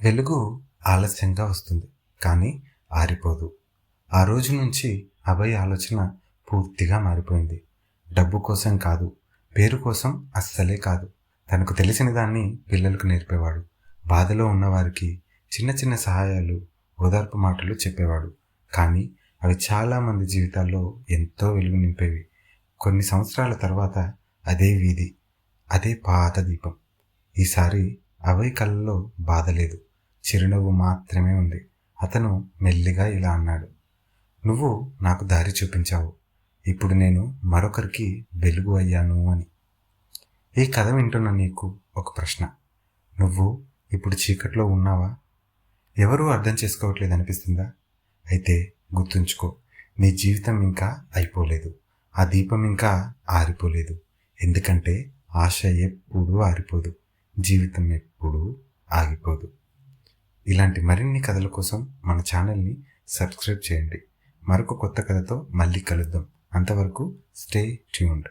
వెలుగు ఆలస్యంగా వస్తుంది, కానీ ఆరిపోదు. ఆ రోజు నుంచి అభయ్ ఆలోచన పూర్తిగా మారిపోయింది. డబ్బు కోసం కాదు, పేరు కోసం అస్సలే కాదు. తనకు తెలిసిన దాన్ని పిల్లలకు నేర్పేవాడు. బాధలో ఉన్నవారికి చిన్న చిన్న సహాయాలు, ఓదార్పు మాటలు చెప్పేవాడు. కానీ అవి చాలామంది జీవితాల్లో ఎంతో వెలుగు నింపేవి. కొన్ని సంవత్సరాల తర్వాత అదే వీధి, అదే పాత దీపం. ఈసారి అభయ్ కళ్ళలో బాధ లేదు, చిరునవ్వు మాత్రమే ఉంది. అతను మెల్లిగా ఇలా అన్నాడు: నువ్వు నాకు దారి చూపించావు, ఇప్పుడు నేను మరొకరికి వెలుగు అయ్యాను అని. ఈ కథ వింటున్న నీకు ఒక ప్రశ్న: నువ్వు ఇప్పుడు చీకట్లో ఉన్నావా? ఎవరూ అర్థం చేసుకోవట్లేదు అనిపిస్తుందా? అయితే గుర్తుంచుకో, నీ జీవితం ఇంకా అయిపోలేదు, ఆ దీపం ఇంకా ఆరిపోలేదు. ఎందుకంటే ఆశ ఎప్పుడూ ఆరిపోదు, జీవితం ఎప్పుడూ ఆగిపోదు. ఇలాంటి మరిన్ని కథల కోసం మన ఛానల్ని సబ్స్క్రైబ్ చేయండి. మరొక కొత్త కథతో మళ్ళీ కలుద్దాం. అంతవరకు స్టే ట్యూన్డ్.